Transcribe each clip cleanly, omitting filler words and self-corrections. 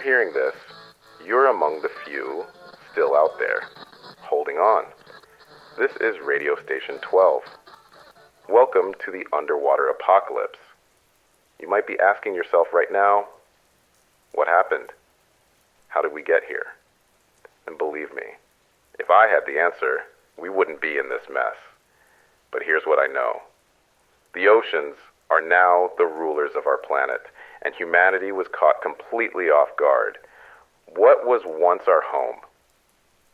hearing this, you're among the few still out there, holding on. This is Radio Station 12. Welcome to the underwater apocalypse. You might be asking yourself right now, what happened? How did we get here? And believe me, if I had the answer, we wouldn't be in this mess. But here's what I know. The oceans are now the rulers of our planet, and humanity was caught completely off guard. What was once our home?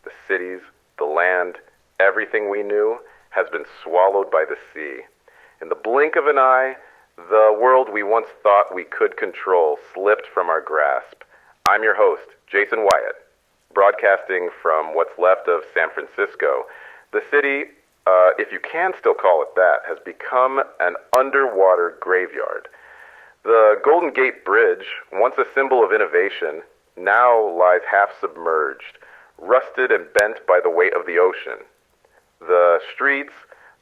The cities, the land, everything we knew has been swallowed by the sea. In the blink of an eye, the world we once thought we could control slipped from our grasp. I'm your host, Jason Wyatt, broadcasting from what's left of San Francisco. The city, if you can still call it that, has become an underwater graveyard. The Golden Gate Bridge, once a symbol of innovation, now lies half submerged, rusted and bent by the weight of the ocean. The streets,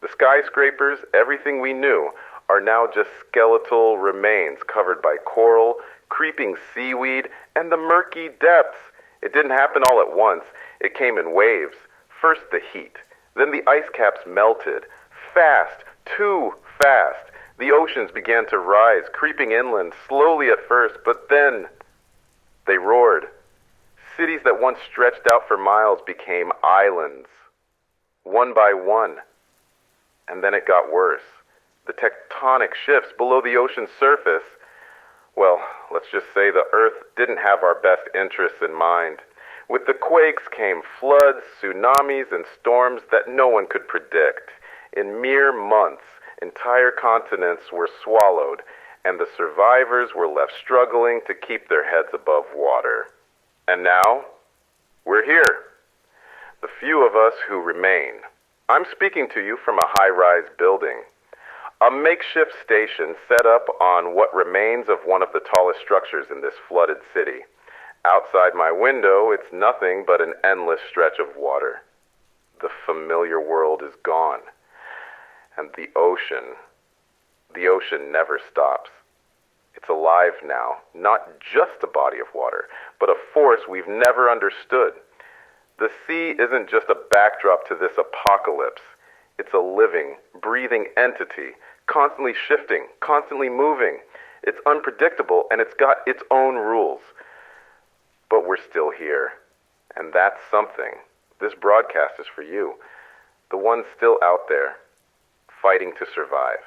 the skyscrapers, everything we knew are now just skeletal remains covered by coral, creeping seaweed, and the murky depths. It didn't happen all at once. It came in waves. First the heat, then the ice caps melted. Fast, too fast. The oceans began to rise, creeping inland, slowly at first, but then they roared. Cities that once stretched out for miles became islands, one by one. And then it got worse. The tectonic shifts below the ocean's surface, well, let's just say the Earth didn't have our best interests in mind. With the quakes came floods, tsunamis, and storms that no one could predict. In mere months, entire continents were swallowed, and the survivors were left struggling to keep their heads above water. And now, we're here. The few of us who remain. I'm speaking to you from a high-rise building. A makeshift station set up on what remains of one of the tallest structures in this flooded city. Outside my window, it's nothing but an endless stretch of water. The familiar world is gone. And the ocean never stops. It's alive now, not just a body of water, but a force we've never understood. The sea isn't just a backdrop to this apocalypse. It's a living, breathing entity, constantly shifting, constantly moving. It's unpredictable, and it's got its own rules. But we're still here, and that's something. This broadcast is for you, the ones still out there, fighting to survive.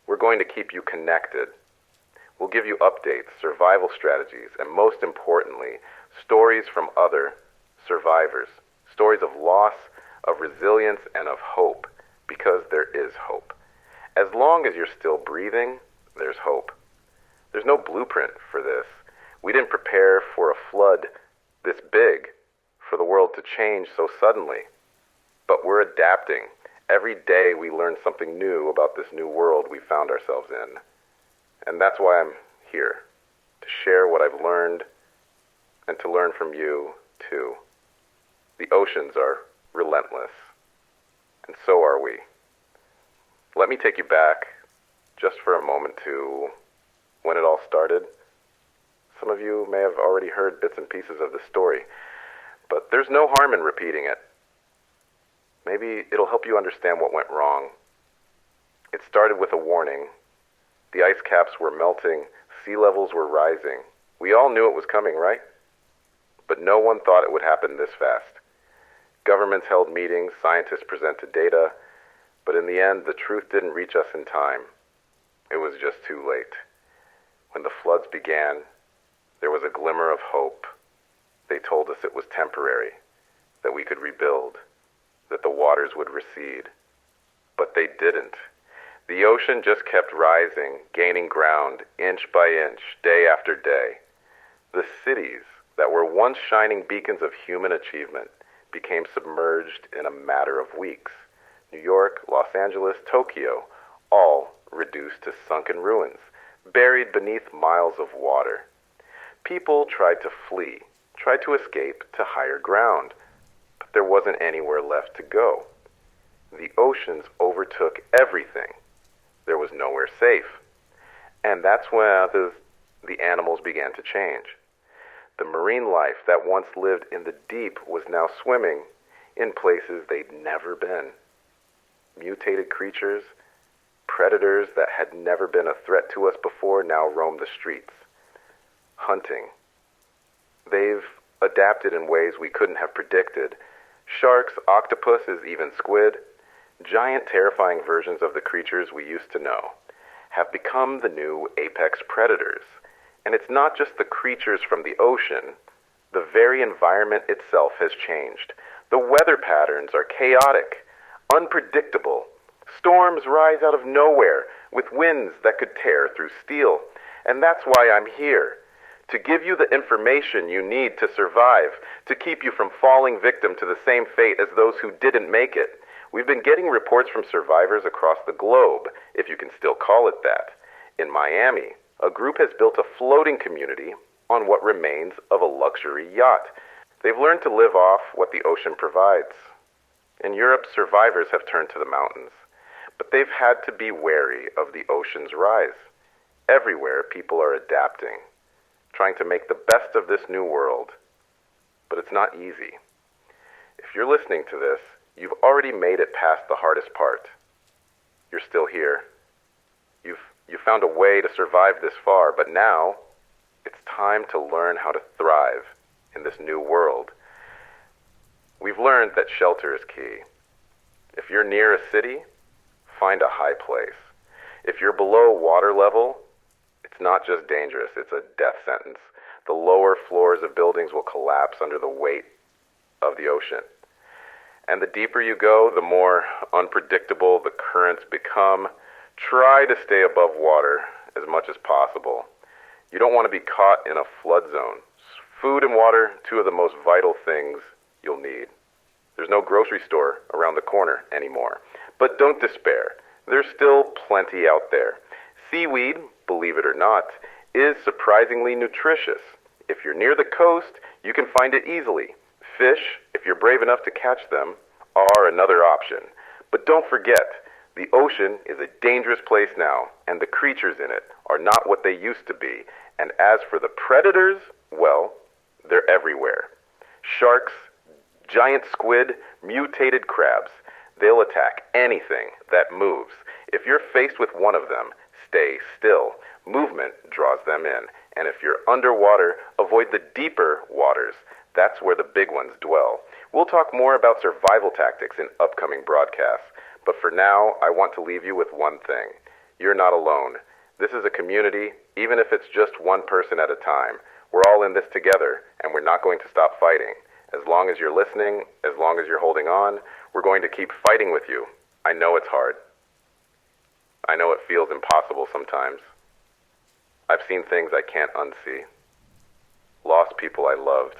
We're going to keep you connected. We'll give you updates, survival strategies, and most importantly, stories from other survivors. Stories of loss, of resilience, and of hope, because there is hope. As long as you're still breathing, there's hope. There's no blueprint for this. We didn't prepare for a flood this big, for the world to change so suddenly. But we're adapting. Every day we learn something new about this new world we found ourselves in. And that's why I'm here, to share what I've learned and to learn from you, too. The oceans are relentless, and so are we. Let me take you back just for a moment to when it all started. Some of you may have already heard bits and pieces of the story, but there's no harm in repeating it. Maybe it'll help you understand what went wrong. It started with a warning. The ice caps were melting, sea levels were rising. We all knew it was coming, right? But no one thought it would happen this fast. Governments held meetings, scientists presented data, but in the end, the truth didn't reach us in time. It was just too late. When the floods began, there was a glimmer of hope. They told us it was temporary, that we could rebuild, that the waters would recede. But they didn't. The ocean just kept rising, gaining ground, inch by inch, day after day. The cities that were once shining beacons of human achievement became submerged in a matter of weeks. New York, Los Angeles, Tokyo, all reduced to sunken ruins, buried beneath miles of water. People tried to flee, tried to escape to higher ground, but there wasn't anywhere left to go. The oceans overtook everything. There was nowhere safe. And that's when the animals began to change. The marine life that once lived in the deep was now swimming in places they'd never been. Mutated creatures, predators that had never been a threat to us before now roam the streets, hunting. They've adapted in ways we couldn't have predicted. Sharks, octopuses, even squid, giant terrifying versions of the creatures we used to know, have become the new apex predators. And it's not just the creatures from the ocean. The very environment itself has changed. The weather patterns are chaotic, unpredictable. Storms rise out of nowhere with winds that could tear through steel. And that's why I'm here, to give you the information you need to survive, to keep you from falling victim to the same fate as those who didn't make it. We've been getting reports from survivors across the globe, if you can still call it that. In Miami, a group has built a floating community on what remains of a luxury yacht. They've learned to live off what the ocean provides. In Europe, survivors have turned to the mountains, but they've had to be wary of the ocean's rise. Everywhere, people are adapting, trying to make the best of this new world. But it's not easy. If you're listening to this, you've already made it past the hardest part. You're still here. You found a way to survive this far, but now it's time to learn how to thrive in this new world. We've learned that shelter is key. If you're near a city, find a high place. If you're below water level, it's not just dangerous, it's a death sentence. The lower floors of buildings will collapse under the weight of the ocean. And the deeper you go, the more unpredictable the currents become. Try to stay above water as much as possible. You don't want to be caught in a flood zone. Food and water, two of the most vital things you'll need. There's no grocery store around the corner anymore. But don't despair. There's still plenty out there. Seaweed, believe it or not, is surprisingly nutritious. If you're near the coast, you can find it easily. Fish, if you're brave enough to catch them, are another option. But don't forget, the ocean is a dangerous place now, and the creatures in it are not what they used to be. And as for the predators, well, they're everywhere. Sharks, giant squid, mutated crabs. They'll attack anything that moves. If you're faced with one of them, stay still. Movement draws them in. And if you're underwater, avoid the deeper waters. That's where the big ones dwell. We'll talk more about survival tactics in upcoming broadcasts. But for now, I want to leave you with one thing. You're not alone. This is a community, even if it's just one person at a time. We're all in this together, and we're not going to stop fighting. As long as you're listening, as long as you're holding on, we're going to keep fighting with you. I know it's hard. I know it feels impossible sometimes. I've seen things I can't unsee. Lost people I loved.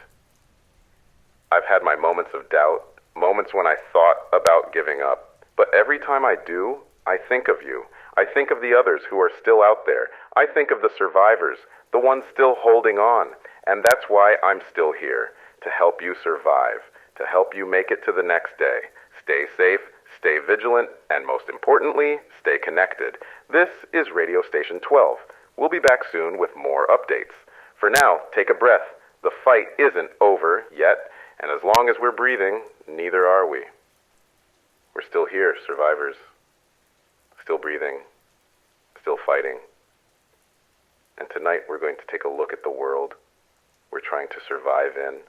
I've had my moments of doubt, moments when I thought about giving up. But every time I do, I think of you. I think of the others who are still out there. I think of the survivors, the ones still holding on. And that's why I'm still here, to help you survive, to help you make it to the next day. Stay safe, stay vigilant, and most importantly, stay connected. This is Radio Station 12. We'll be back soon with more updates. For now, take a breath. The fight isn't over yet, and as long as we're breathing, neither are we. We're still here, survivors. Still breathing. Still fighting. And tonight we're going to take a look at the world we're trying to survive in.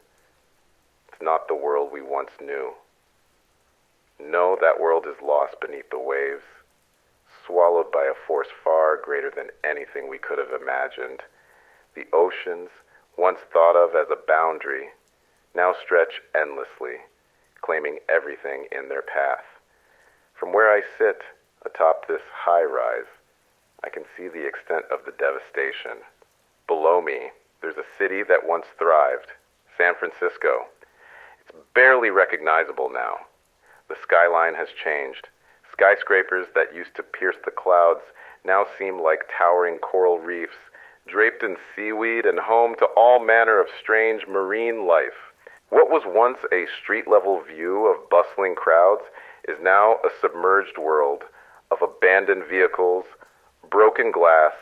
It's not the world we once knew. No, that world is lost beneath the waves, swallowed by a force far greater than anything we could have imagined. The oceans, once thought of as a boundary, now stretch endlessly, claiming everything in their path. From where I sit atop this high rise, I can see the extent of the devastation. Below me, there's a city that once thrived, San Francisco. It's barely recognizable now. The skyline has changed. Skyscrapers that used to pierce the clouds now seem like towering coral reefs, draped in seaweed and home to all manner of strange marine life. What was once a street-level view of bustling crowds is now a submerged world of abandoned vehicles, broken glass,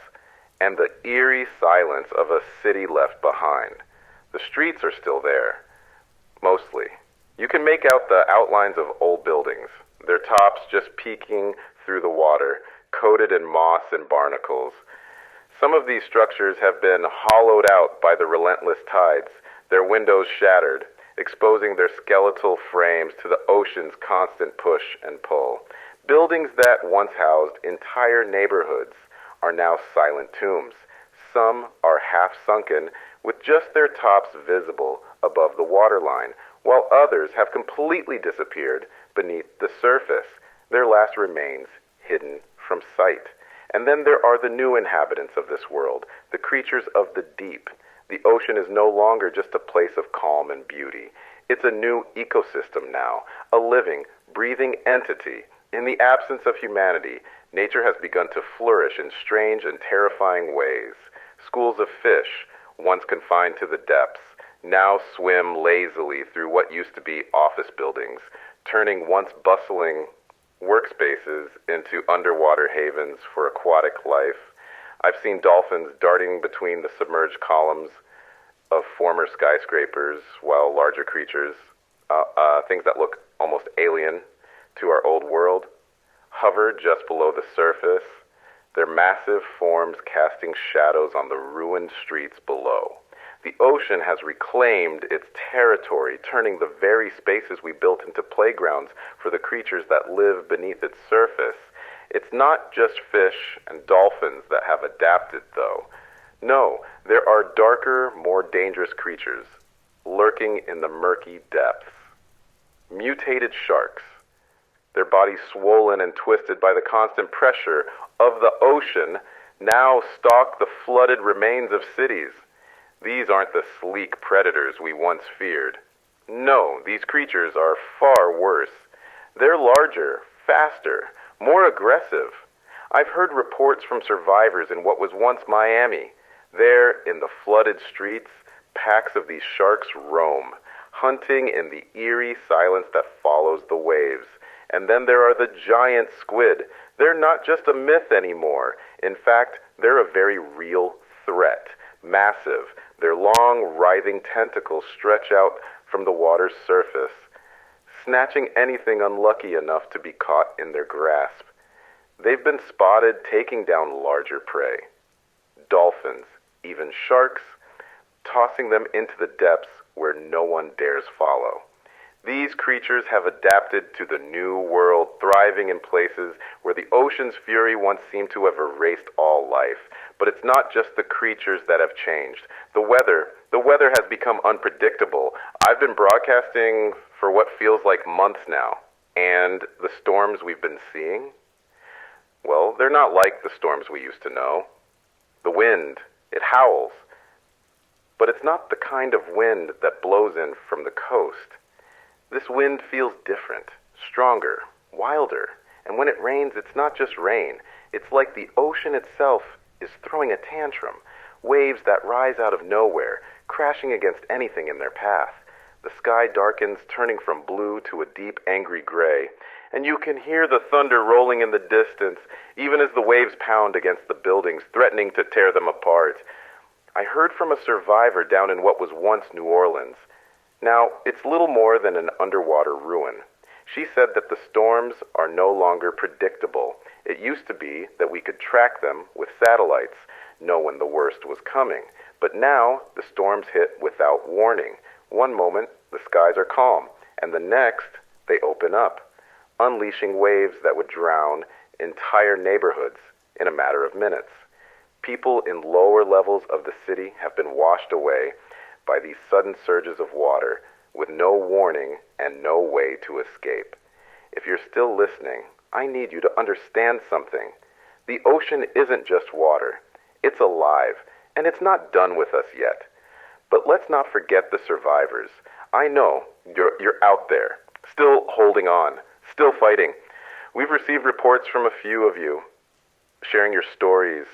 and the eerie silence of a city left behind. The streets are still there, mostly. You can make out the outlines of old buildings, their tops just peeking through the water, coated in moss and barnacles. Some of these structures have been hollowed out by the relentless tides, their windows shattered, exposing their skeletal frames to the ocean's constant push and pull. Buildings that once housed entire neighborhoods are now silent tombs. Some are half sunken, with just their tops visible above the waterline, while others have completely disappeared beneath the surface, their last remains hidden from sight. And then there are the new inhabitants of this world, the creatures of the deep. The ocean is no longer just a place of calm and beauty. It's a new ecosystem now, a living, breathing entity. In the absence of humanity, nature has begun to flourish in strange and terrifying ways. Schools of fish, once confined to the depths, now swim lazily through what used to be office buildings, turning once bustling workspaces into underwater havens for aquatic life. I've seen dolphins darting between the submerged columns of former skyscrapers, while larger creatures, things that look almost alien to our old world, hover just below the surface, their massive forms casting shadows on the ruined streets below. The ocean has reclaimed its territory, turning the very spaces we built into playgrounds for the creatures that live beneath its surface. It's not just fish and dolphins that have adapted, though. No, there are darker, more dangerous creatures lurking in the murky depths. Mutated sharks, their bodies swollen and twisted by the constant pressure of the ocean, now stalk the flooded remains of cities. These aren't the sleek predators we once feared. No, these creatures are far worse. They're larger, faster, more aggressive. I've heard reports from survivors in what was once Miami. There, in the flooded streets, packs of these sharks roam, hunting in the eerie silence that follows the waves. And then there are the giant squid. They're not just a myth anymore. In fact, they're a very real threat. Massive. Their long, writhing tentacles stretch out from the water's surface, snatching anything unlucky enough to be caught in their grasp. They've been spotted taking down larger prey. Dolphins, even sharks, tossing them into the depths where no one dares follow. These creatures have adapted to the new world, thriving in places where the ocean's fury once seemed to have erased all life. But it's not just the creatures that have changed. The weather has become unpredictable. I've been broadcasting for what feels like months now, and the storms we've been seeing, well, they're not like the storms we used to know. The wind, it howls, but it's not the kind of wind that blows in from the coast. This wind feels different, stronger, wilder, and when it rains, it's not just rain. It's like the ocean itself is throwing a tantrum, waves that rise out of nowhere, crashing against anything in their path. The sky darkens, turning from blue to a deep, angry gray, and you can hear the thunder rolling in the distance, even as the waves pound against the buildings, threatening to tear them apart. I heard from a survivor down in what was once New Orleans. Now, it's little more than an underwater ruin. She said that the storms are no longer predictable. It used to be that we could track them with satellites, know when the worst was coming. But now, the storms hit without warning. One moment, the skies are calm, and the next, they open up, unleashing waves that would drown entire neighborhoods in a matter of minutes. People in lower levels of the city have been washed away by these sudden surges of water with no warning and no way to escape. If you're still listening, I need you to understand something. The ocean isn't just water. It's alive, and it's not done with us yet. But let's not forget the survivors. I know you're out there, still holding on, still fighting. We've received reports from a few of you, sharing your stories,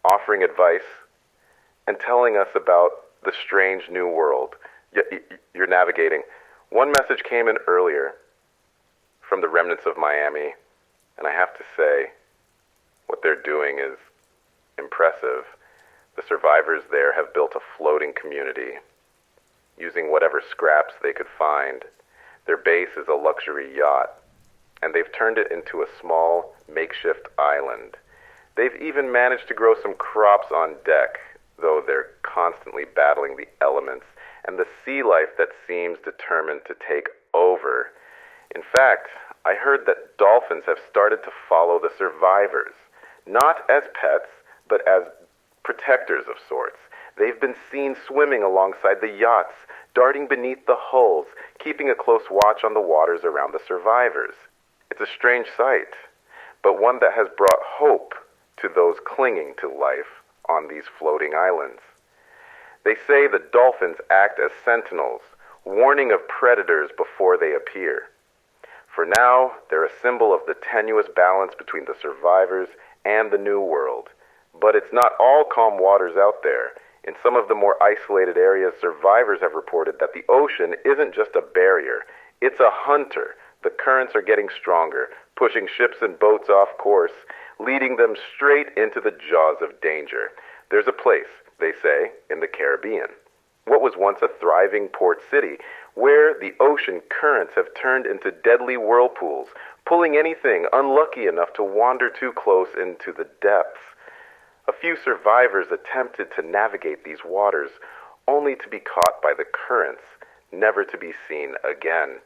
offering advice, and telling us about the strange new world you're navigating. One message came in earlier from the remnants of Miami, and I have to say, what they're doing is impressive. The survivors there have built a floating community, using whatever scraps they could find. Their base is a luxury yacht, and they've turned it into a small, makeshift island. They've even managed to grow some crops on deck, though they're constantly battling the elements and the sea life that seems determined to take over. In fact, I heard that dolphins have started to follow the survivors, not as pets, but as protectors of sorts. They've been seen swimming alongside the yachts, darting beneath the hulls, keeping a close watch on the waters around the survivors. It's a strange sight, but one that has brought hope to those clinging to life on these floating islands. They say the dolphins act as sentinels, warning of predators before they appear. For now, they're a symbol of the tenuous balance between the survivors and the new world. But it's not all calm waters out there. In some of the more isolated areas, survivors have reported that the ocean isn't just a barrier, it's a hunter. The currents are getting stronger, pushing ships and boats off course, leading them straight into the jaws of danger. There's a place, they say, in the Caribbean, what was once a thriving port city, where the ocean currents have turned into deadly whirlpools, pulling anything unlucky enough to wander too close into the depths. A few survivors attempted to navigate these waters, only to be caught by the currents, never to be seen again.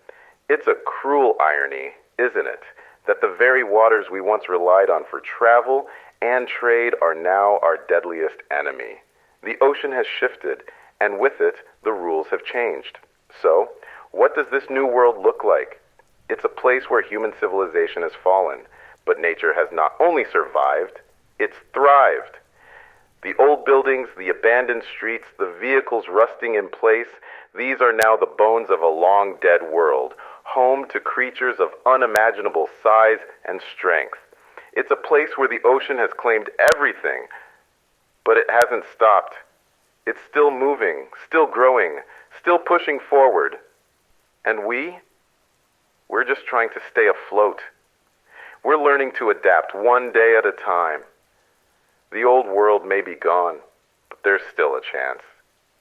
It's a cruel irony, isn't it, that the very waters we once relied on for travel and trade are now our deadliest enemy. The ocean has shifted, and with it, the rules have changed. So, what does this new world look like? It's a place where human civilization has fallen, but nature has not only survived, it's thrived. The old buildings, the abandoned streets, the vehicles rusting in place, these are now the bones of a long-dead world, home to creatures of unimaginable size and strength. It's a place where the ocean has claimed everything, but it hasn't stopped. It's still moving, still growing, still pushing forward. And we're just trying to stay afloat. We're learning to adapt one day at a time. The old world may be gone, but there's still a chance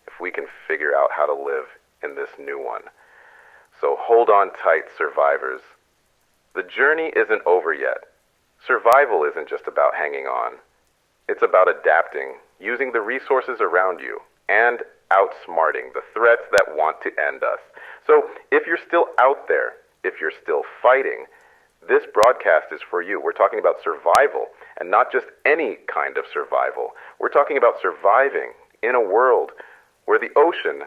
if we can figure out how to live in this new one. So hold on tight, survivors. The journey isn't over yet. Survival isn't just about hanging on. It's about adapting, using the resources around you, and outsmarting the threats that want to end us. So if you're still out there, if you're still fighting, this broadcast is for you. We're talking about survival, and not just any kind of survival. We're talking about surviving in a world where the ocean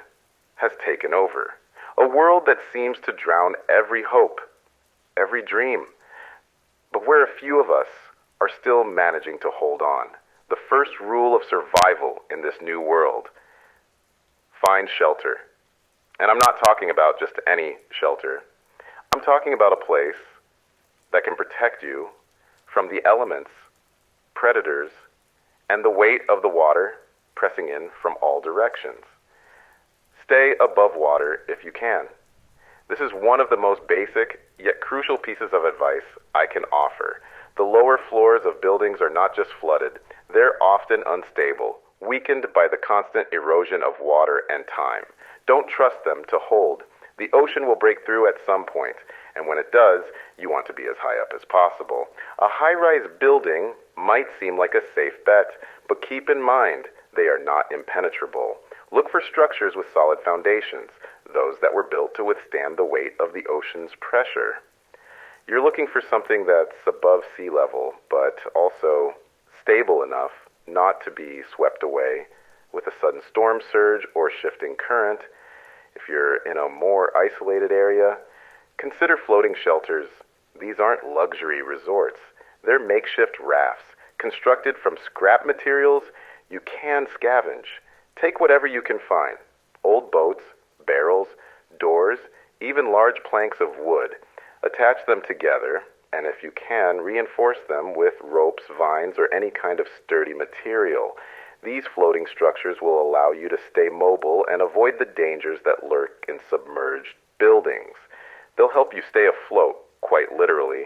has taken over. A world that seems to drown every hope, every dream, but where a few of us are still managing to hold on. The first rule of survival in this new world: find shelter. And I'm not talking about just any shelter. I'm talking about a place that can protect you from the elements, predators, and the weight of the water pressing in from all directions. Stay above water if you can. This is one of the most basic yet crucial pieces of advice I can offer. The lower floors of buildings are not just flooded, they're often unstable, weakened by the constant erosion of water and time. Don't trust them to hold. The ocean will break through at some point, and when it does, you want to be as high up as possible. A high-rise building might seem like a safe bet, but keep in mind, they are not impenetrable. Look for structures with solid foundations, those that were built to withstand the weight of the ocean's pressure. You're looking for something that's above sea level, but also stable enough not to be swept away with a sudden storm surge or shifting current. If you're in a more isolated area, consider floating shelters. These aren't luxury resorts. They're makeshift rafts, constructed from scrap materials you can scavenge. Take whatever you can find: old boats, barrels, doors, even large planks of wood. Attach them together, and if you can, reinforce them with ropes, vines, or any kind of sturdy material. These floating structures will allow you to stay mobile and avoid the dangers that lurk in submerged buildings. They'll help you stay afloat, quite literally.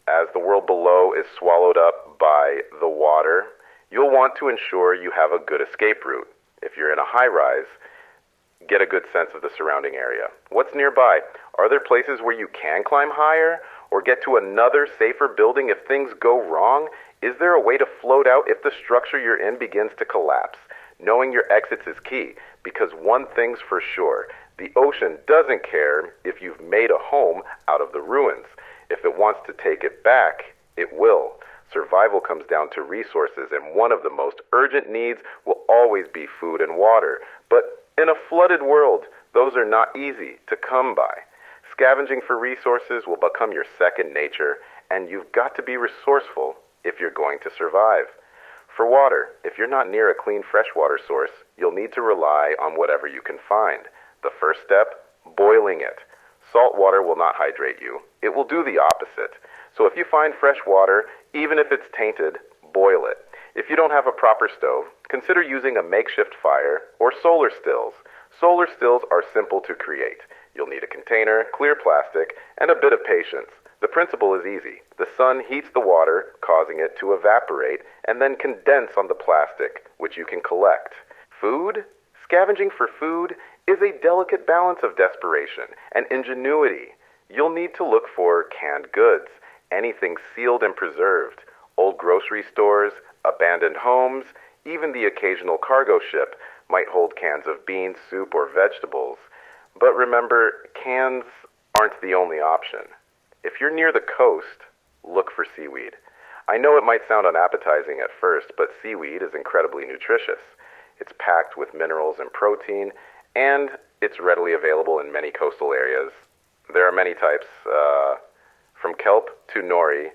As the world below is swallowed up by the water, you'll want to ensure you have a good escape route. If you're in a high-rise, Get a good sense of the surrounding area. What's nearby? Are there places where you can climb higher or get to another safer building if things go wrong? Is there a way to float out if the structure you're in begins to collapse? Knowing your exits is key, because one thing's for sure: the ocean doesn't care if you've made a home out of the ruins. If it wants to take it back, it will. Survival comes down to resources, and one of the most urgent needs will always be food and water. But in a flooded world, those are not easy to come by. Scavenging for resources will become your second nature, and you've got to be resourceful if you're going to survive. For water, if you're not near a clean freshwater source, you'll need to rely on whatever you can find. The first step, boiling it. Salt water will not hydrate you. It will do the opposite. So if you find fresh water, even if it's tainted, boil it. If you don't have a proper stove, consider using a makeshift fire or solar stills. Solar stills are simple to create. You'll need a container, clear plastic, and a bit of patience. The principle is easy. The sun heats the water, causing it to evaporate, and then condense on the plastic, which you can collect. Food? Scavenging for food is a delicate balance of desperation and ingenuity. You'll need to look for canned goods, anything sealed and preserved, old grocery stores, abandoned homes, even the occasional cargo ship might hold cans of beans, soup, or vegetables. But remember, cans aren't the only option. If you're near the coast, look for seaweed. I know it might sound unappetizing at first, but seaweed is incredibly nutritious. It's packed with minerals and protein, and it's readily available in many coastal areas. There are many types, from kelp to nori,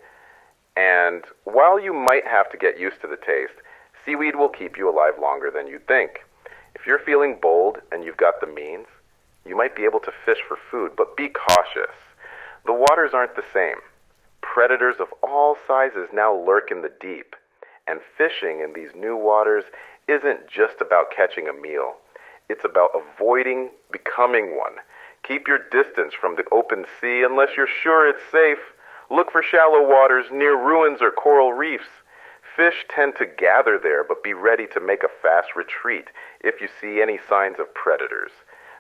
and while you might have to get used to the taste, seaweed will keep you alive longer than you'd think. If you're feeling bold and you've got the means, you might be able to fish for food, but be cautious. The waters aren't the same. Predators of all sizes now lurk in the deep, and fishing in these new waters isn't just about catching a meal. It's about avoiding becoming one. Keep your distance from the open sea unless you're sure it's safe. Look for shallow waters near ruins or coral reefs. Fish tend to gather there, but be ready to make a fast retreat if you see any signs of predators.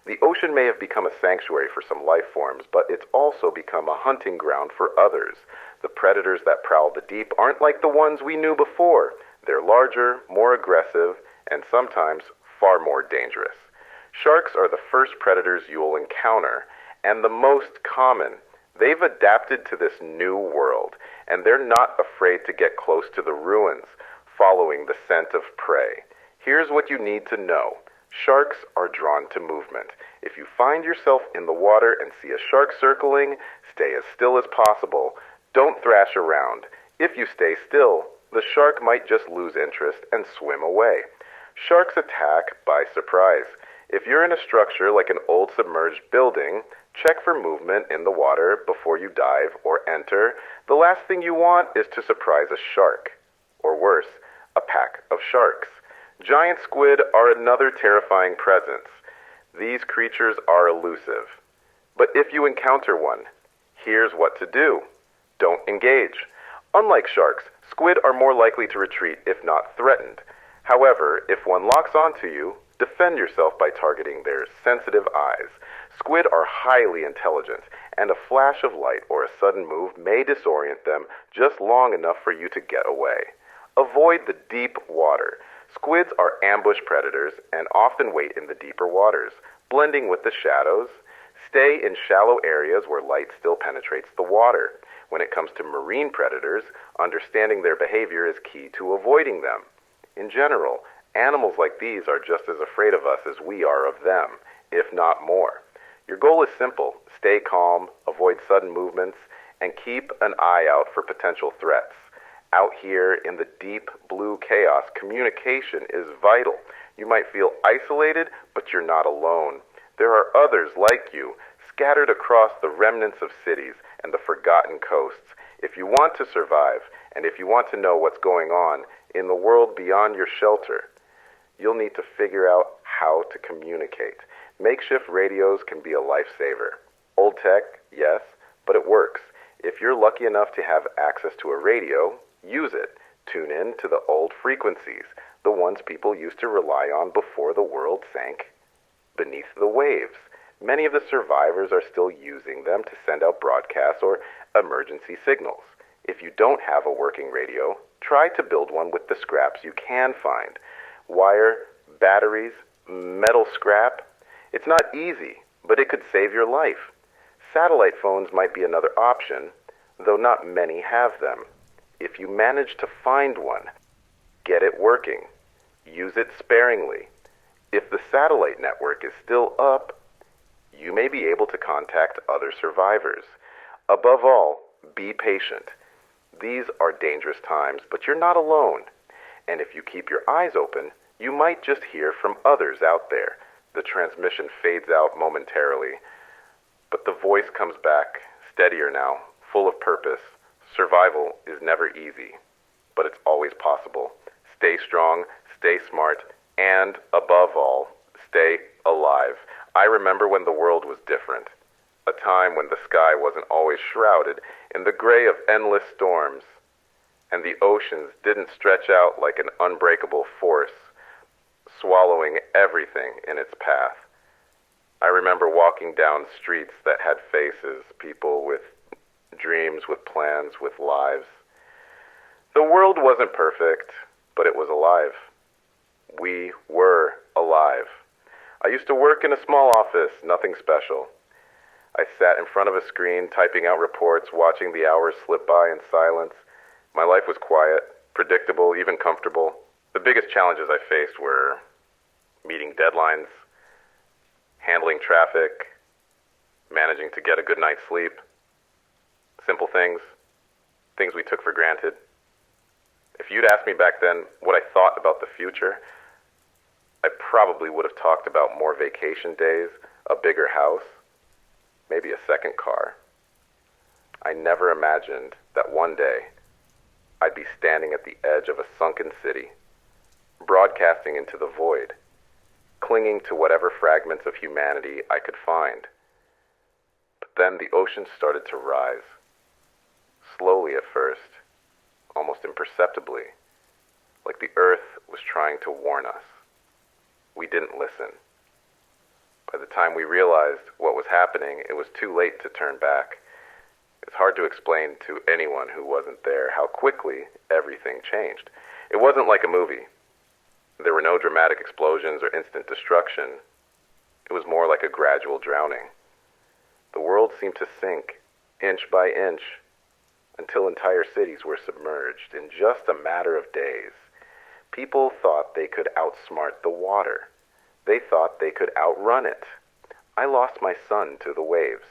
The ocean may have become a sanctuary for some life forms, but it's also become a hunting ground for others. The predators that prowl the deep aren't like the ones we knew before. They're larger, more aggressive, and sometimes far more dangerous. Sharks are the first predators you'll encounter, and the most common. They've adapted to this new world, and they're not afraid to get close to the ruins, following the scent of prey. Here's what you need to know. Sharks are drawn to movement. If you find yourself in the water and see a shark circling, stay as still as possible. Don't thrash around. If you stay still, the shark might just lose interest and swim away. Sharks attack by surprise. If you're in a structure like an old submerged building, check for movement in the water before you dive or enter. The last thing you want is to surprise a shark. Or worse, a pack of sharks. Giant squid are another terrifying presence. These creatures are elusive. But if you encounter one, here's what to do. Don't engage. Unlike sharks, squid are more likely to retreat if not threatened. However, if one locks onto you, defend yourself by targeting their sensitive eyes. Squid are highly intelligent, and a flash of light or a sudden move may disorient them just long enough for you to get away. Avoid the deep water. Squids are ambush predators and often wait in the deeper waters, blending with the shadows. Stay in shallow areas where light still penetrates the water. When it comes to marine predators, understanding their behavior is key to avoiding them. In general, animals like these are just as afraid of us as we are of them, if not more. Your goal is simple: stay calm, avoid sudden movements, and keep an eye out for potential threats. Out here in the deep blue chaos, communication is vital. You might feel isolated, but you're not alone. There are others like you, scattered across the remnants of cities and the forgotten coasts. If you want to survive, and if you want to know what's going on in the world beyond your shelter, you'll need to figure out how to communicate. Makeshift radios can be a lifesaver. Old tech, yes, but it works. If you're lucky enough to have access to a radio, use it. Tune in to the old frequencies, the ones people used to rely on before the world sank beneath the waves. Many of the survivors are still using them to send out broadcasts or emergency signals. If you don't have a working radio, try to build one with the scraps you can find. Wire, batteries, metal scrap. It's not easy, but it could save your life. Satellite phones might be another option, though not many have them. If you manage to find one, get it working. Use it sparingly. If the satellite network is still up, you may be able to contact other survivors. Above all, be patient. These are dangerous times, but you're not alone. And if you keep your eyes open, you might just hear from others out there. The transmission fades out momentarily, but the voice comes back, steadier now, full of purpose. Survival is never easy, but it's always possible. Stay strong, stay smart, and above all, stay alive. I remember when the world was different. A time when the sky wasn't always shrouded in the gray of endless storms, and the oceans didn't stretch out like an unbreakable force, swallowing everything in its path. I remember walking down streets that had faces, people with dreams, with plans, with lives. The world wasn't perfect, but it was alive. We were alive. I used to work in a small office, nothing special. I sat in front of a screen, typing out reports, watching the hours slip by in silence. My life was quiet, predictable, even comfortable. The biggest challenges I faced were meeting deadlines, handling traffic, managing to get a good night's sleep. Simple things we took for granted. If you'd asked me back then what I thought about the future, I probably would have talked about more vacation days, a bigger house, maybe a second car. I never imagined that one day I'd be standing at the edge of a sunken city, broadcasting into the void, clinging to whatever fragments of humanity I could find. But then the ocean started to rise, slowly at first, almost imperceptibly, like the earth was trying to warn us. We didn't listen. By the time we realized what was happening, it was too late to turn back. It's hard to explain to anyone who wasn't there how quickly everything changed. It wasn't like a movie. There were no dramatic explosions or instant destruction. It was more like a gradual drowning. The world seemed to sink, inch by inch, until entire cities were submerged in just a matter of days. People thought they could outsmart the water. They thought they could outrun it. I lost my son to the waves.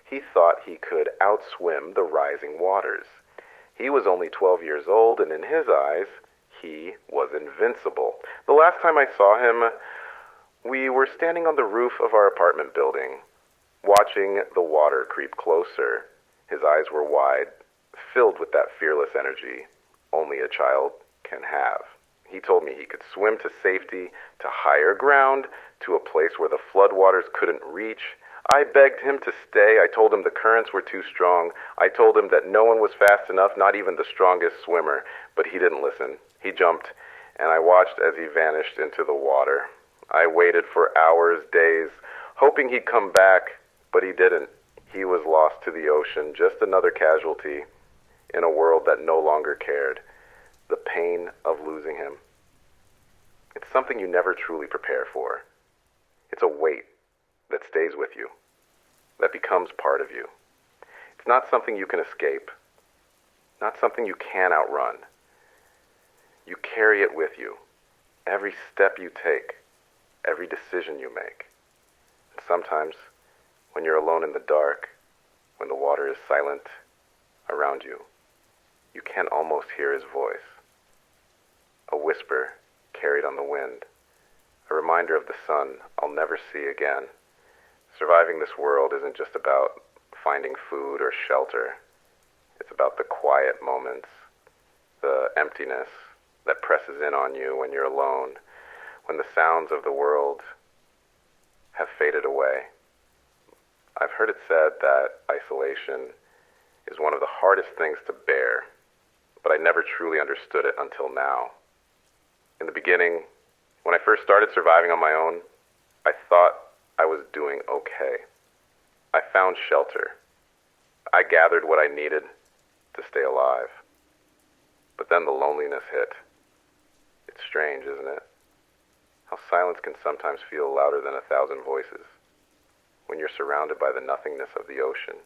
He thought he could outswim the rising waters. He was only 12 years old, and in his eyes, he was invincible. The last time I saw him, we were standing on the roof of our apartment building, watching the water creep closer. His eyes were wide, filled with that fearless energy only a child can have. He told me he could swim to safety, to higher ground, to a place where the floodwaters couldn't reach. I begged him to stay. I told him the currents were too strong. I told him that no one was fast enough, not even the strongest swimmer. But he didn't listen. He jumped, and I watched as he vanished into the water. I waited for hours, days, hoping he'd come back, but he didn't. He was lost to the ocean, just another casualty in a world that no longer cared. The pain of losing him. It's something you never truly prepare for. It's a weight that stays with you, that becomes part of you. It's not something you can escape, not something you can outrun. You carry it with you, every step you take, every decision you make. And sometimes, when you're alone in the dark, when the water is silent around you, you can almost hear his voice. A whisper carried on the wind, a reminder of the sun I'll never see again. Surviving this world isn't just about finding food or shelter. It's about the quiet moments, the emptiness that presses in on you when you're alone, when the sounds of the world have faded away. I've heard it said that isolation is one of the hardest things to bear, but I never truly understood it until now. In the beginning, when I first started surviving on my own, I thought I was doing okay. I found shelter. I gathered what I needed to stay alive. But then the loneliness hit. It's strange, isn't it? How silence can sometimes feel louder than 1,000 voices. When you're surrounded by the nothingness of the ocean,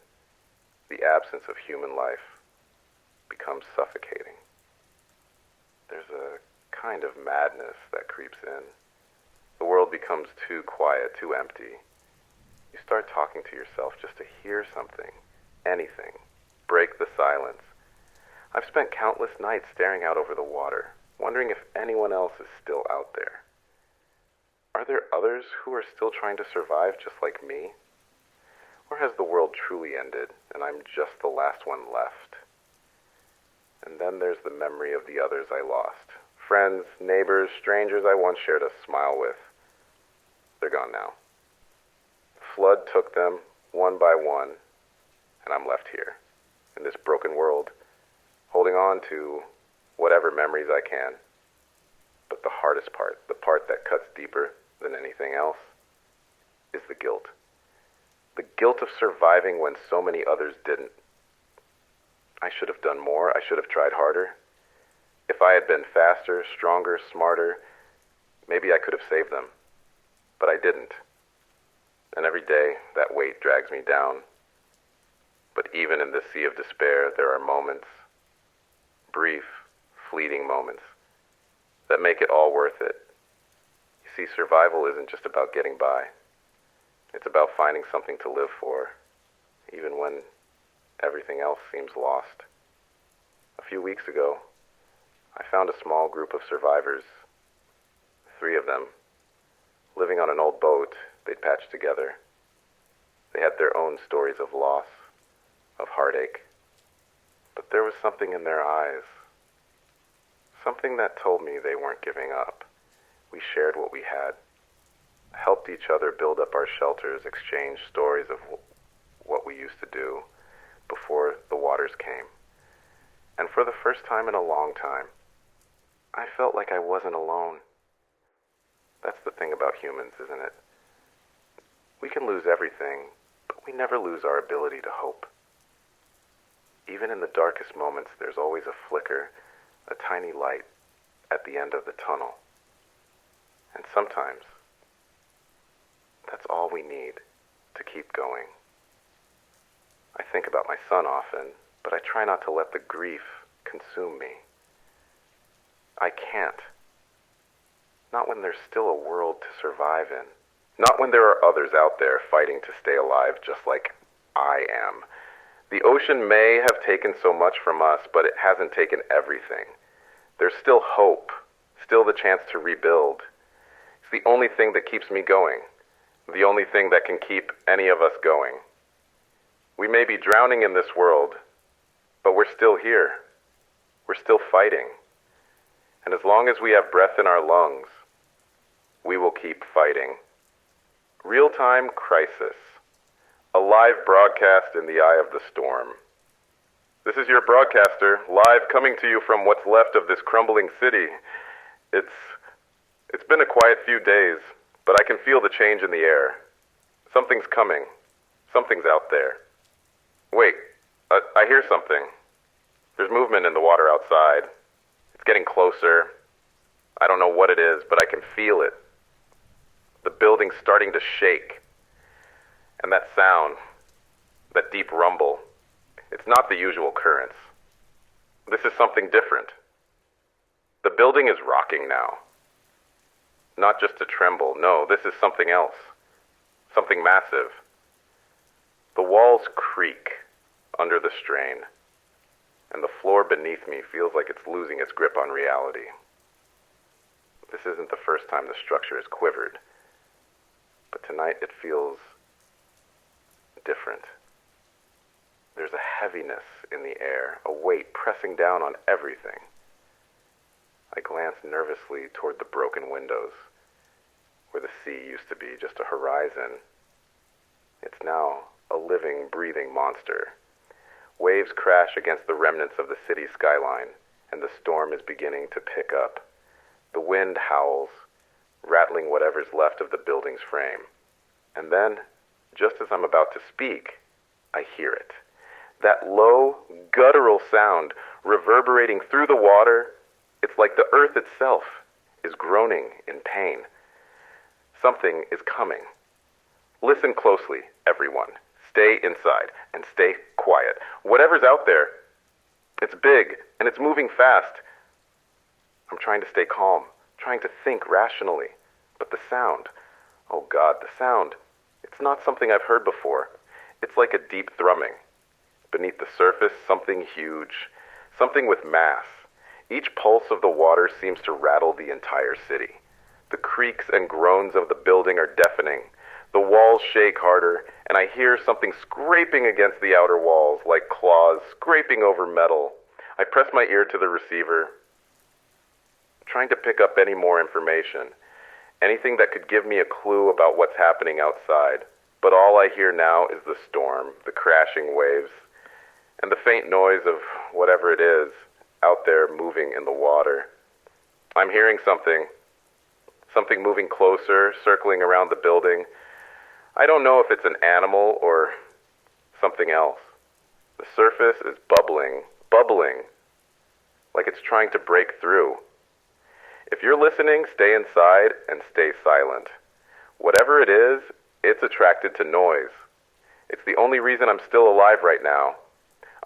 the absence of human life becomes suffocating. There's a kind of madness that creeps in. The world becomes too quiet, too empty. You start talking to yourself just to hear something, anything, break the silence. I've spent countless nights staring out over the water, wondering if anyone else is still out there. Are there others who are still trying to survive just like me? Or has the world truly ended and I'm just the last one left? And then there's the memory of the others I lost. Friends, neighbors, strangers I once shared a smile with. They're gone now. The flood took them one by one, and I'm left here, in this broken world, holding on to whatever memories I can. But the hardest part, the part that cuts deeper than anything else, is the guilt. The guilt of surviving when so many others didn't. I should have done more. I should have tried harder. If I had been faster, stronger, smarter, maybe I could have saved them. But I didn't. And every day, that weight drags me down. But even in this sea of despair, there are moments, brief, fleeting moments, that make it all worth it. You see, survival isn't just about getting by. It's about finding something to live for, even when everything else seems lost. A few weeks ago, I found a small group of survivors, 3 of them, living on an old boat they'd patched together. They had their own stories of loss, of heartache, but there was something in their eyes, something that told me they weren't giving up. We shared what we had, helped each other build up our shelters, exchanged stories of what we used to do before the waters came. And for the first time in a long time, I felt like I wasn't alone. That's the thing about humans, isn't it? We can lose everything, but we never lose our ability to hope. Even in the darkest moments, there's always a flicker, a tiny light at the end of the tunnel. And sometimes, that's all we need to keep going. I think about my son often, but I try not to let the grief consume me. I can't. Not when there's still a world to survive in. Not when there are others out there fighting to stay alive just like I am. The ocean may have taken so much from us, but it hasn't taken everything. There's still hope, still the chance to rebuild. It's the only thing that keeps me going, the only thing that can keep any of us going. We may be drowning in this world, but we're still here. We're still fighting. And as long as we have breath in our lungs, we will keep fighting. Real-time crisis. A live broadcast in the eye of the storm. This is your broadcaster, live coming to you from what's left of this crumbling city. It's been a quiet few days, but I can feel the change in the air. Something's coming. Something's out there. Wait, I hear something. There's movement in the water outside. It's getting closer. I don't know what it is, but I can feel it. The building's starting to shake. And that sound, that deep rumble, it's not the usual occurrence. This is something different. The building is rocking now. Not just a tremble, no, this is something else. Something massive. The walls creak under the strain, and the floor beneath me feels like it's losing its grip on reality. This isn't the first time the structure has quivered, but tonight it feels different. There's a heaviness in the air, a weight pressing down on everything. I glance nervously toward the broken windows, where the sea used to be just a horizon. It's now a living, breathing monster. Waves crash against the remnants of the city skyline, and the storm is beginning to pick up. The wind howls, rattling whatever's left of the building's frame. And then, just as I'm about to speak, I hear it. That low, guttural sound reverberating through the water. It's like the earth itself is groaning in pain. Something is coming. Listen closely, everyone. Stay inside and stay quiet. Whatever's out there, it's big and it's moving fast. I'm trying to stay calm, trying to think rationally. But the sound, oh God, the sound, it's not something I've heard before. It's like a deep thrumming. Beneath the surface, something huge, something with mass. Each pulse of the water seems to rattle the entire city. The creaks and groans of the building are deafening. The walls shake harder, and I hear something scraping against the outer walls like claws scraping over metal. I press my ear to the receiver, trying to pick up any more information, anything that could give me a clue about what's happening outside. But all I hear now is the storm, the crashing waves, and the faint noise of whatever it is out there moving in the water. I'm hearing something moving closer, circling around the building. I don't know if it's an animal or something else. The surface is bubbling, like it's trying to break through. If you're listening, stay inside and stay silent. Whatever it is, it's attracted to noise. It's the only reason I'm still alive right now.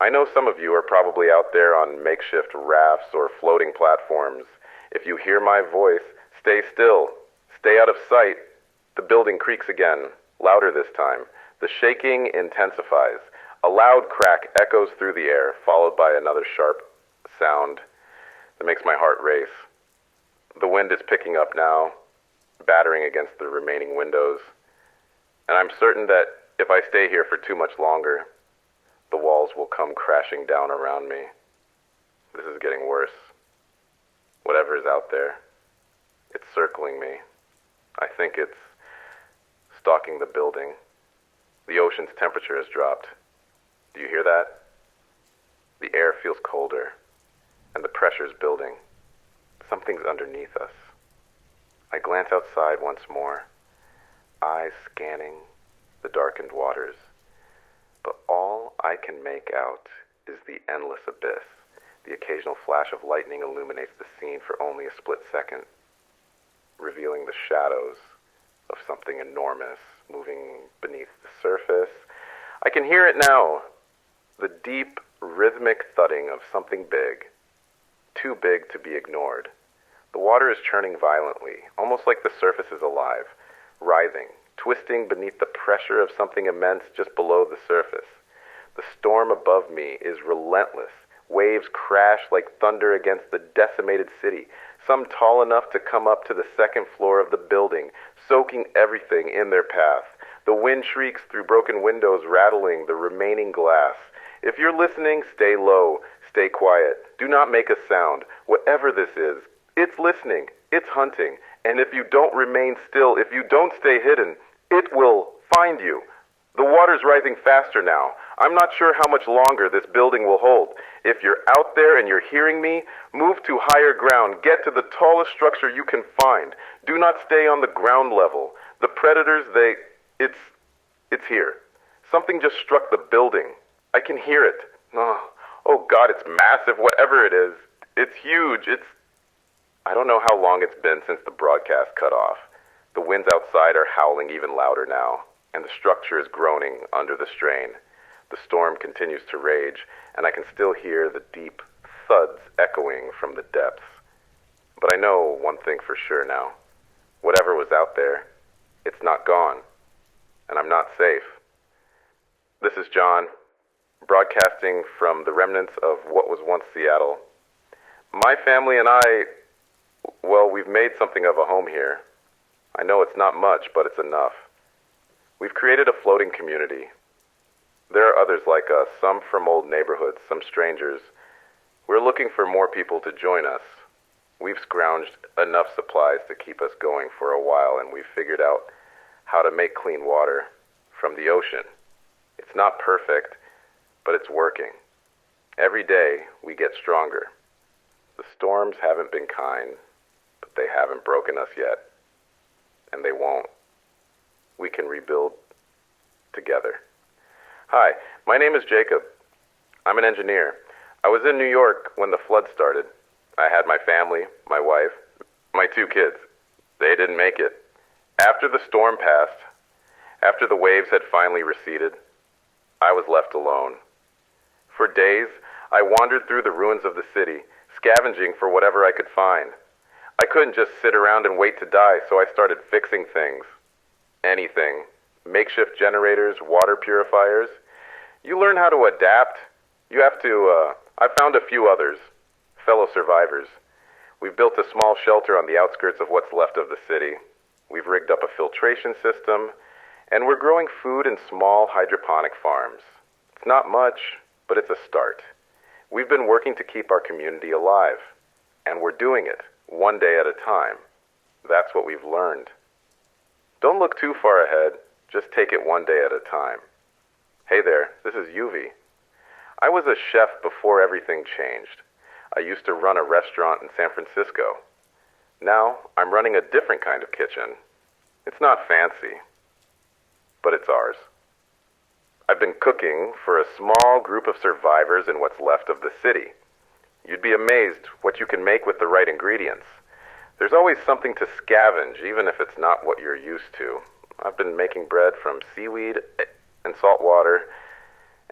I know some of you are probably out there on makeshift rafts or floating platforms. If you hear my voice, stay still. Stay out of sight. The building creaks again, louder this time. The shaking intensifies. A loud crack echoes through the air, followed by another sharp sound that makes my heart race. The wind is picking up now, battering against the remaining windows. And I'm certain that if I stay here for too much longer, the walls will come crashing down around me. This is getting worse. Whatever is out there, it's circling me. I think it's stalking the building. The ocean's temperature has dropped. Do you hear that? The air feels colder, and the pressure's building. Something's underneath us. I glance outside once more, eyes scanning the darkened waters. But all I can make out is the endless abyss. The occasional flash of lightning illuminates the scene for only a split second, revealing the shadows of something enormous moving beneath the surface. I can hear it now, the deep, rhythmic thudding of something big, too big to be ignored. The water is churning violently, almost like the surface is alive, writhing, twisting beneath the pressure of something immense just below the surface. The storm above me is relentless. Waves crash like thunder against the decimated city, some tall enough to come up to the second floor of the building, soaking everything in their path. The wind shrieks through broken windows, rattling the remaining glass. If you're listening, stay low, stay quiet. Do not make a sound. Whatever this is, it's listening, it's hunting. And if you don't remain still, if you don't stay hidden, it will find you. The water's rising faster now. I'm not sure how much longer this building will hold. If you're out there and you're hearing me, move to higher ground. Get to the tallest structure you can find. Do not stay on the ground level. The predators, it's here. Something just struck the building. I can hear it. Oh God, it's massive, whatever it is. It's huge. I don't know how long it's been since the broadcast cut off. The winds outside are howling even louder now, and the structure is groaning under the strain. The storm continues to rage, and I can still hear the deep thuds echoing from the depths. But I know one thing for sure now. Whatever was out there, it's not gone, and I'm not safe. This is John, broadcasting from the remnants of what was once Seattle. My family and I, well, we've made something of a home here. I know it's not much, but it's enough. We've created a floating community. There are others like us, some from old neighborhoods, some strangers. We're looking for more people to join us. We've scrounged enough supplies to keep us going for a while, and we've figured out how to make clean water from the ocean. It's not perfect, but it's working. Every day, we get stronger. The storms haven't been kind, but they haven't broken us yet, and they won't. we can rebuild together. Hi, my name is Jacob. I'm an engineer. I was in New York when the flood started. I had my family, my wife, my 2 kids. They didn't make it. After the storm passed, after the waves had finally receded, I was left alone. For days, I wandered through the ruins of the city, scavenging for whatever I could find. I couldn't just sit around and wait to die, so I started fixing things. Anything. Makeshift generators, water purifiers. You learn how to adapt. I found a few others, fellow survivors. We've built a small shelter on the outskirts of what's left of the city. We've rigged up a filtration system, and we're growing food in small hydroponic farms. It's not much, but it's a start. We've been working to keep our community alive, and we're doing it one day at a time. That's what we've learned. Don't look too far ahead, just take it one day at a time. Hey there, this is Yuvi. I was a chef before everything changed. I used to run a restaurant in San Francisco. Now, I'm running a different kind of kitchen. It's not fancy, but it's ours. I've been cooking for a small group of survivors in what's left of the city. You'd be amazed what you can make with the right ingredients. There's always something to scavenge, even if it's not what you're used to. I've been making bread from seaweed and salt water,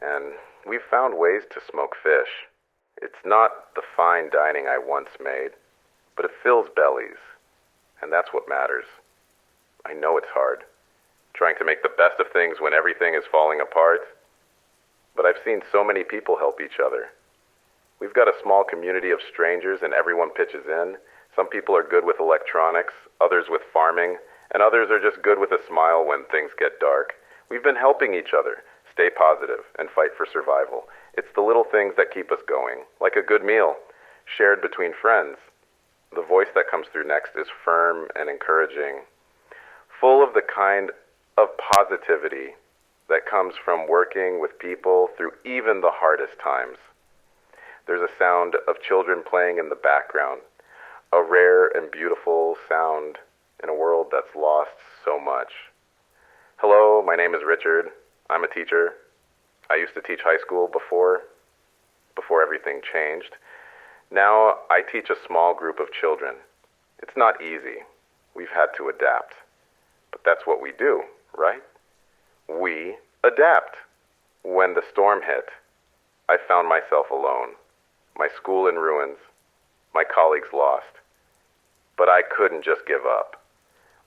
and we've found ways to smoke fish. It's not the fine dining I once made, but it fills bellies, and that's what matters. I know it's hard, trying to make the best of things when everything is falling apart, but I've seen so many people help each other. We've got a small community of strangers and everyone pitches in. Some people are good with electronics, others with farming, and others are just good with a smile when things get dark. We've been helping each other stay positive and fight for survival. It's the little things that keep us going, like a good meal, shared between friends. The voice that comes through next is firm and encouraging, full of the kind of positivity that comes from working with people through even the hardest times. There's a sound of children playing in the background, a rare and beautiful sound in a world that's lost so much. Hello, my name is Richard. I'm a teacher. I used to teach high school before everything changed. Now I teach a small group of children. It's not easy. We've had to adapt. But that's what we do, right? We adapt. When the storm hit, I found myself alone. My school in ruins. My colleagues lost. But I couldn't just give up.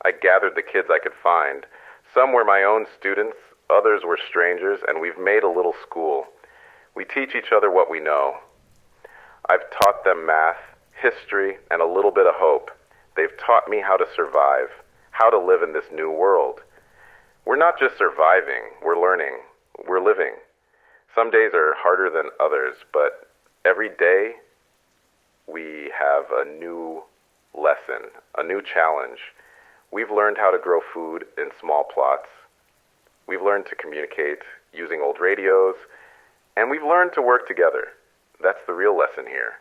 I gathered the kids I could find. Some were my own students, others were strangers, and we've made a little school. We teach each other what we know. I've taught them math, history, and a little bit of hope. They've taught me how to survive, how to live in this new world. We're not just surviving, we're learning, we're living. Some days are harder than others, but every day we have a new lesson, a new challenge. We've learned how to grow food in small plots. We've learned to communicate using old radios, and we've learned to work together. That's the real lesson here.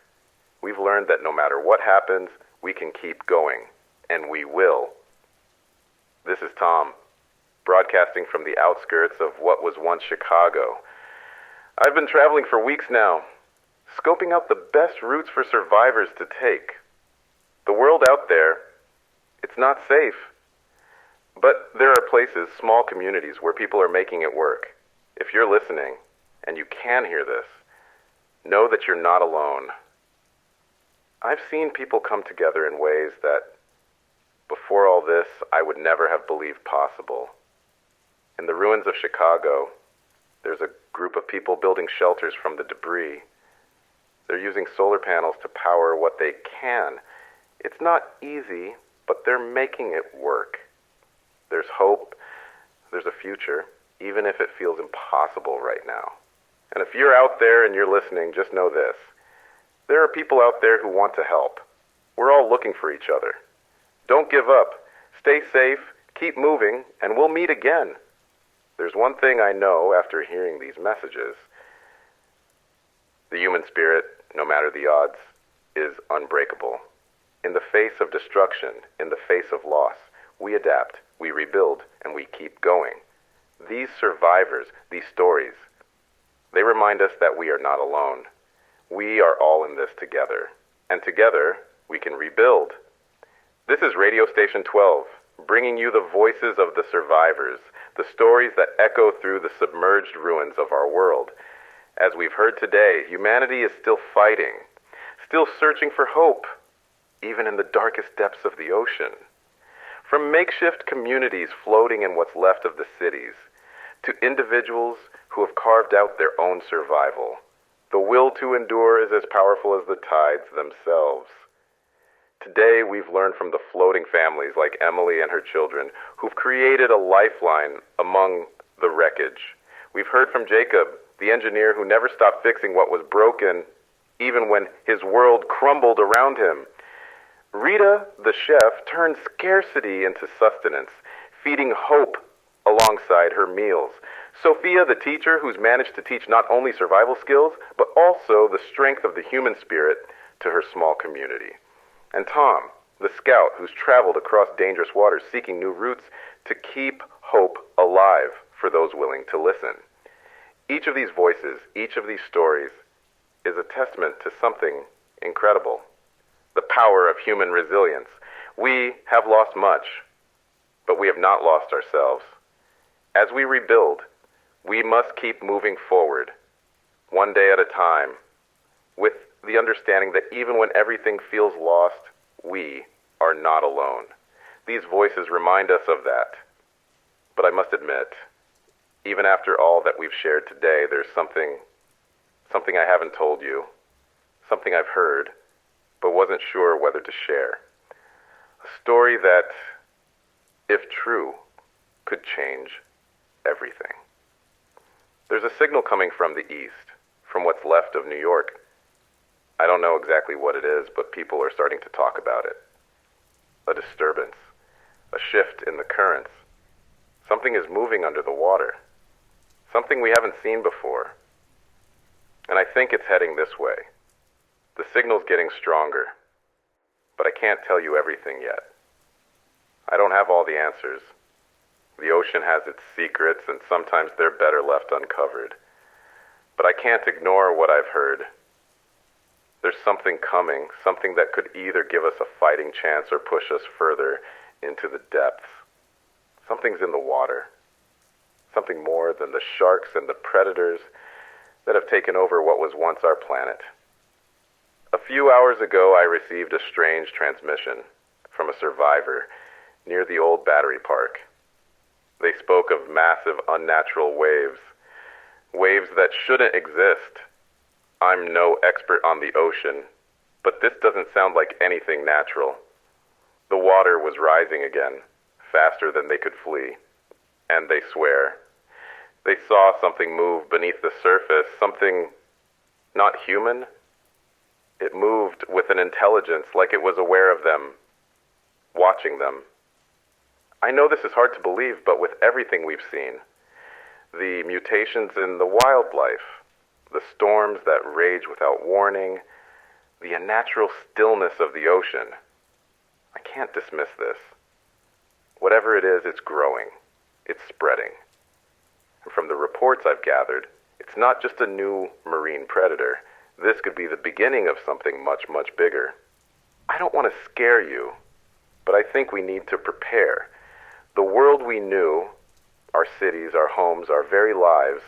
We've learned that no matter what happens, we can keep going, and we will. This is Tom, broadcasting from the outskirts of what was once Chicago. I've been traveling for weeks now, scoping out the best routes for survivors to take. The world out there, it's not safe. But there are places, small communities, where people are making it work. If you're listening, and you can hear this, know that you're not alone. I've seen people come together in ways that, before all this, I would never have believed possible. In the ruins of Chicago, there's a group of people building shelters from the debris. They're using solar panels to power what they can. It's not easy, but they're making it work. There's hope, there's a future, even if it feels impossible right now. And if you're out there and you're listening, just know this. There are people out there who want to help. We're all looking for each other. Don't give up. Stay safe, keep moving, and we'll meet again. There's one thing I know after hearing these messages. The human spirit, no matter the odds, is unbreakable. In the face of destruction, in the face of loss, we adapt, we rebuild, and we keep going. These survivors, these stories, they remind us that we are not alone. We are all in this together, and together we can rebuild. This is Radio Station 12, bringing you the voices of the survivors, the stories that echo through the submerged ruins of our world. As we've heard today, humanity is still fighting, still searching for hope, even in the darkest depths of the ocean. From makeshift communities floating in what's left of the cities, to individuals who have carved out their own survival, the will to endure is as powerful as the tides themselves. Today, we've learned from the floating families like Emily and her children who've created a lifeline among the wreckage. We've heard from Jacob, the engineer who never stopped fixing what was broken, even when his world crumbled around him. Rita, the chef, turned scarcity into sustenance, feeding hope alongside her meals. Sophia, the teacher, who's managed to teach not only survival skills, but also the strength of the human spirit to her small community. And Tom, the scout, who's traveled across dangerous waters seeking new routes to keep hope alive for those willing to listen. Each of these voices, each of these stories, is a testament to something incredible. The power of human resilience. We have lost much, but we have not lost ourselves. As we rebuild, we must keep moving forward, one day at a time, with the understanding that even when everything feels lost, we are not alone. These voices remind us of that. But I must admit, even after all that we've shared today, there's something I haven't told you, something I've heard, but wasn't sure whether to share. A story that, if true, could change everything. There's a signal coming from the east, from what's left of New York. I don't know exactly what it is, but people are starting to talk about it. A disturbance, a shift in the currents. Something is moving under the water. Something we haven't seen before. And I think it's heading this way. The signal's getting stronger, but I can't tell you everything yet. I don't have all the answers. The ocean has its secrets, and sometimes they're better left uncovered. But I can't ignore what I've heard. There's something coming, something that could either give us a fighting chance or push us further into the depths. Something's in the water. Something more than the sharks and the predators that have taken over what was once our planet. A few hours ago, I received a strange transmission from a survivor near the old battery park. They spoke of massive, unnatural waves. Waves that shouldn't exist. I'm no expert on the ocean, but this doesn't sound like anything natural. The water was rising again, faster than they could flee. And they swear. They saw something move beneath the surface, something not human. It moved with an intelligence like it was aware of them, watching them. I know this is hard to believe, but with everything we've seen, the mutations in the wildlife, the storms that rage without warning, the unnatural stillness of the ocean, I can't dismiss this. Whatever it is, it's growing. It's spreading. And from the reports I've gathered, it's not just a new marine predator. This could be the beginning of something much, much bigger. I don't want to scare you, but I think we need to prepare. The world we knew, our cities, our homes, our very lives,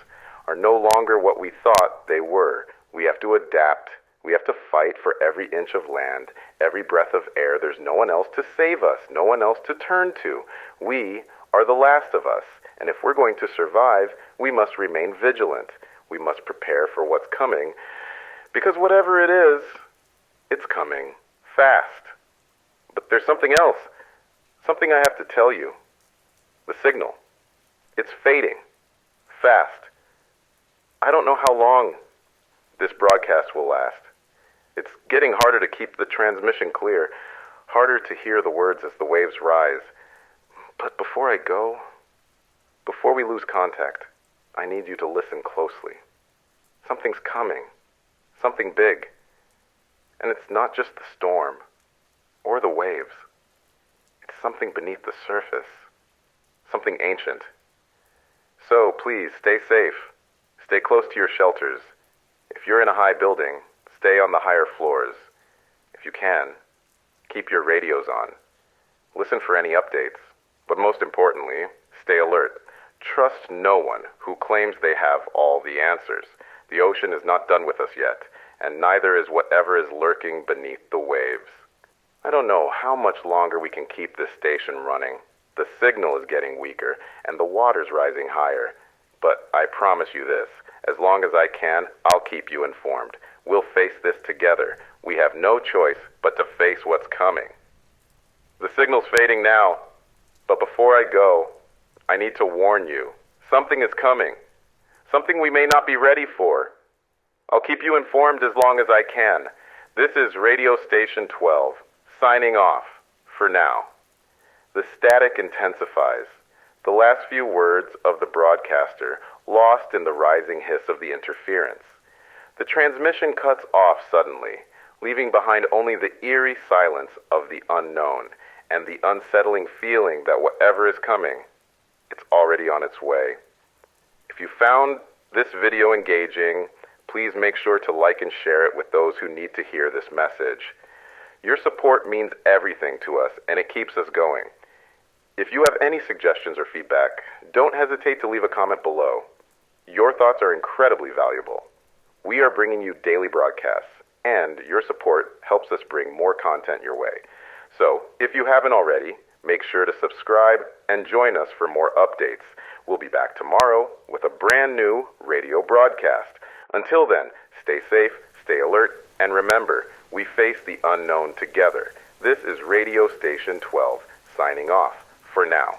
are no longer what we thought they were. We have to adapt. We have to fight for every inch of land, every breath of air. There's no one else to save us, no one else to turn to. We are the last of us, and if we're going to survive, we must remain vigilant. We must prepare for what's coming, because whatever it is, it's coming fast. But there's something else, something I have to tell you. The signal. It's fading. Fast. I don't know how long this broadcast will last. It's getting harder to keep the transmission clear, harder to hear the words as the waves rise. But before I go, before we lose contact, I need you to listen closely. Something's coming. Something big. And it's not just the storm or the waves. It's something beneath the surface. Something ancient. So please, stay safe. Stay close to your shelters. If you're in a high building, stay on the higher floors. If you can, keep your radios on. Listen for any updates. But most importantly, stay alert. Trust no one who claims they have all the answers. The ocean is not done with us yet, and neither is whatever is lurking beneath the waves. I don't know how much longer we can keep this station running. The signal is getting weaker, and the water's rising higher. But I promise you this, as long as I can, I'll keep you informed. We'll face this together. We have no choice but to face what's coming. The signal's fading now, but before I go, I need to warn you. Something is coming. Something we may not be ready for. I'll keep you informed as long as I can. This is Radio Station 12, signing off, for now. The static intensifies. The last few words of the broadcaster lost in the rising hiss of the interference. The transmission cuts off suddenly, leaving behind only the eerie silence of the unknown and the unsettling feeling that whatever is coming, it's already on its way. If you found this video engaging, please make sure to like and share it with those who need to hear this message. Your support means everything to us, and it keeps us going. If you have any suggestions or feedback, don't hesitate to leave a comment below. Your thoughts are incredibly valuable. We are bringing you daily broadcasts, and your support helps us bring more content your way. So, if you haven't already, make sure to subscribe and join us for more updates. We'll be back tomorrow with a brand new radio broadcast. Until then, stay safe, stay alert, and remember, we face the unknown together. This is Radio Station 12, signing off for now.